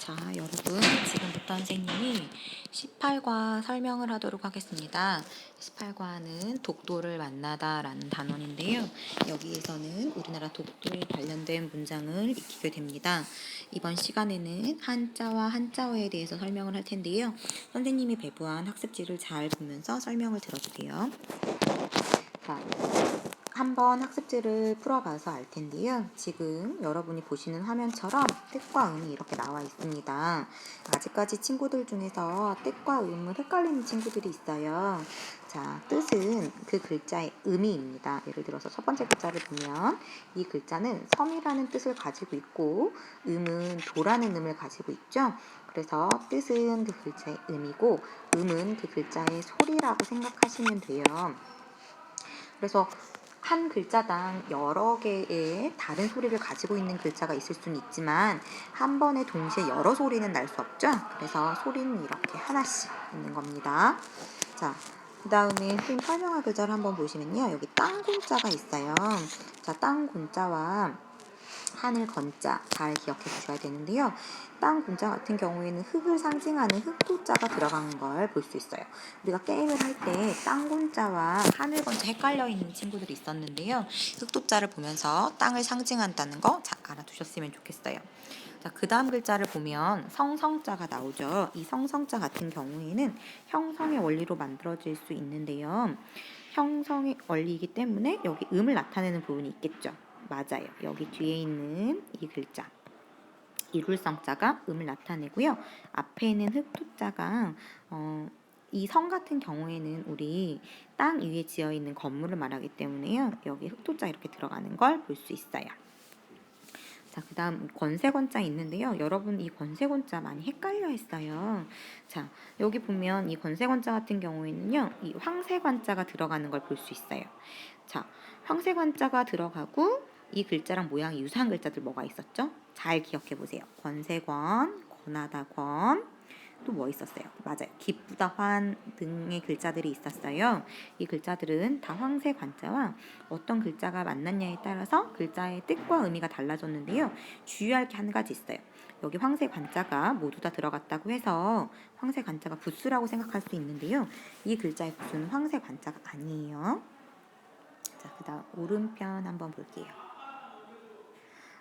자, 여러분, 지금부터 선생님이 18과 설명을 하도록 하겠습니다. 18과는 독도를 만나다 라는 단원인데요. 여기에서는 우리나라 독도에 관련된 문장을 익히게 됩니다. 이번 시간에는 한자와 한자어에 대해서 설명을 할 텐데요. 선생님이 배부한 학습지를 잘 보면서 설명을 들어주세요. 자, 한번 학습지를 풀어봐서 알 텐데요. 지금 여러분이 보시는 화면처럼 뜻과 음이 이렇게 나와 있습니다. 아직까지 친구들 중에서 뜻과 음을 헷갈리는 친구들이 있어요. 자, 뜻은 그 글자의 의미입니다. 예를 들어서 첫 번째 글자를 보면 이 글자는 섬이라는 뜻을 가지고 있고 음은 도라는 음을 가지고 있죠. 그래서 뜻은 그 글자의 의미고 음은 그 글자의 소리라고 생각하시면 돼요. 그래서 한 글자당 여러 개의 다른 소리를 가지고 있는 글자가 있을 수는 있지만 한 번에 동시에 여러 소리는 날 수 없죠. 그래서 소리는 이렇게 하나씩 있는 겁니다. 자, 그 다음에 선생님 설명할 글자를 한번 보시면요. 여기 땅곤자가 있어요. 자, 땅곤자와 하늘 건자 잘 기억해 주셔야 되는데요. 땅 곤자 같은 경우에는 흙을 상징하는 흙도자가 들어가는 걸 볼 수 있어요. 우리가 게임을 할 때 땅 곤자와 하늘 건자 헷갈려 있는 친구들이 있었는데요. 흙도자를 보면서 땅을 상징한다는 거 잘 알아두셨으면 좋겠어요. 자, 그 다음 글자를 보면 성성자가 나오죠. 이 성성자 같은 경우에는 형성의 원리로 만들어질 수 있는데요. 형성의 원리이기 때문에 여기 음을 나타내는 부분이 있겠죠. 맞아요. 여기 뒤에 있는 이 글자 이룰성자가 음을 나타내고요. 앞에 있는 흑토자가 이 성 같은 경우에는 우리 땅 위에 지어 있는 건물을 말하기 때문에요. 여기 흑토자 이렇게 들어가는 걸 볼 수 있어요. 자, 그 다음 권세권자 있는데요. 여러분 이 권세권자 많이 헷갈려 했어요. 자, 여기 보면 이 권세권자 같은 경우에는요. 이 황세관자가 들어가는 걸 볼 수 있어요. 자, 황세관자가 들어가고 이 글자랑 모양이 유사한 글자들 뭐가 있었죠? 잘 기억해 보세요. 권세권, 권하다 권, 또 뭐 있었어요? 맞아요. 기쁘다 환 등의 글자들이 있었어요. 이 글자들은 다 황세관자와 어떤 글자가 만났냐에 따라서 글자의 뜻과 의미가 달라졌는데요. 주의할 게 한 가지 있어요. 여기 황세관자가 모두 다 들어갔다고 해서 황세관자가 부수라고 생각할 수 있는데요. 이 글자의 부수는 황세관자가 아니에요. 자, 그 다음 오른편 한번 볼게요.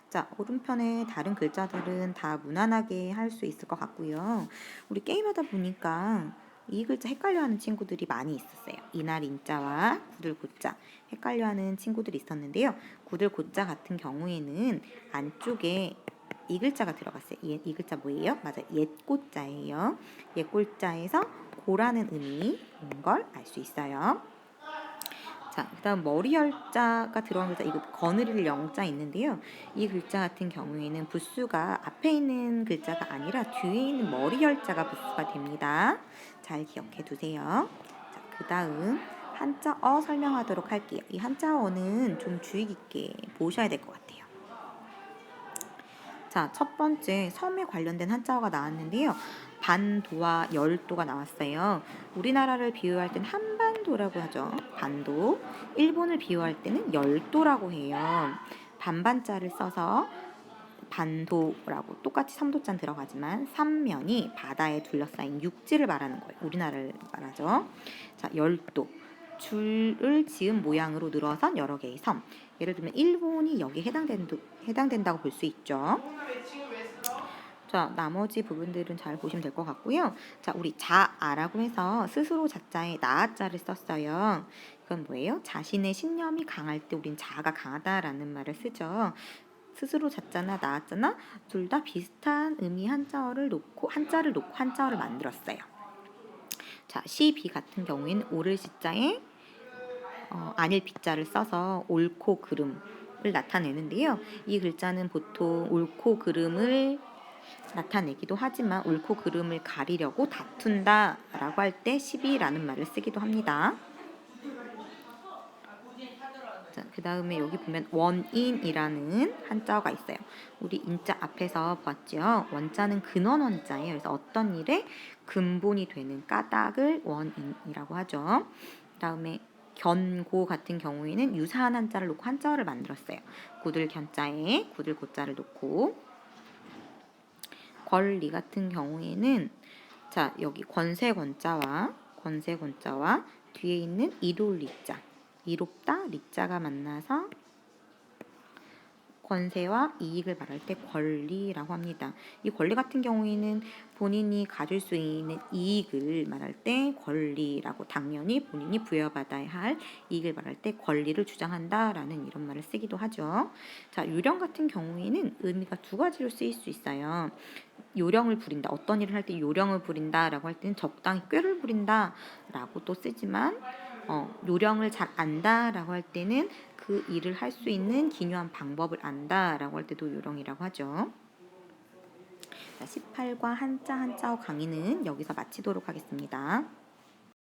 자, 오른편에 다른 글자들은 다 무난하게 할 수 있을 것 같고요. 우리 게임하다 보니까 이 글자 헷갈려하는 친구들이 많이 있었어요. 이날 인자와 구들고자 헷갈려하는 친구들이 있었는데요. 구들고자 같은 경우에는 안쪽에 이 글자가 들어갔어요. 이 글자 뭐예요? 맞아요. 옛고자예요. 옛고자에서 고라는 의미 있는 걸 알 수 있어요. 자, 그 다음 머리열자가 들어간 글자, 이거 거느릴 영자 있는데요. 이 글자 같은 경우에는 부수가 앞에 있는 글자가 아니라 뒤에 있는 머리열자가 부수가 됩니다. 잘 기억해 두세요. 자, 그 다음 한자어 설명하도록 할게요. 이 한자어는 좀 주의 깊게 보셔야 될 것 같아요. 자, 첫 번째 섬에 관련된 한자어가 나왔는데요. 반도와 열도가 나왔어요. 우리나라를 비유할 땐 한반도라고 하죠. 반도. 일본을 비유할 때는 열도라고 해요. 반반자를 써서 반도라고 똑같이 삼도자는 들어가지만 삼면이 바다에 둘러싸인 육지를 말하는 거예요. 우리나라를 말하죠. 자, 열도. 줄을 지은 모양으로 늘어선 여러 개의 섬. 예를 들면 일본이 여기에 해당된다고 볼 수 있죠. 자, 나머지 부분들은 잘 보시면 될 것 같고요. 자, 우리 자아라고 해서 스스로 자자에 나아자를 썼어요. 이건 뭐예요? 자신의 신념이 강할 때 우린 자아가 강하다라는 말을 쓰죠. 스스로 자자나 나아자나 둘 다 비슷한 의미 한자를 놓고 한자어를 만들었어요. 자, 시비 같은 경우에는 오를 시자에 아닐 비자를 써서 옳고 그름을 나타내는데요. 이 글자는 보통 옳고 그름을 나타내기도 하지만 옳고 그름을 가리려고 다툰다 라고 할 때 시비라는 말을 쓰기도 합니다. 자, 그 다음에 여기 보면 원인이라는 한자어가 있어요. 우리 인자 앞에서 봤죠. 원자는 근원 원자예요. 그래서 어떤 일의 근본이 되는 까닭을 원인이라고 하죠. 그 다음에 견고 같은 경우에는 유사한 한자를 놓고 한자어를 만들었어요. 구들 견자에 구들 고자를 놓고 권리 같은 경우에는 자, 여기 권세권자와 뒤에 있는 이룰 리자, 이롭다 리자가 만나서 권세와 이익을 말할 때 권리라고 합니다. 이 권리 같은 경우에는 본인이 가질 수 있는 이익을 말할 때 권리라고, 당연히 본인이 부여받아야 할 이익을 말할 때 권리를 주장한다라는 이런 말을 쓰기도 하죠. 자, 요령 같은 경우에는 의미가 두 가지로 쓰일 수 있어요. 요령을 부린다. 어떤 일을 할 때 요령을 부린다라고 할 때는 적당히 꾀를 부린다라고 또 쓰지만 요령을 잘 안다라고 할 때는 그 일을 할 수 있는 기묘한 방법을 안다라고 할 때도 요령이라고 하죠. 18과 한자 한자어 강의는 여기서 마치도록 하겠습니다.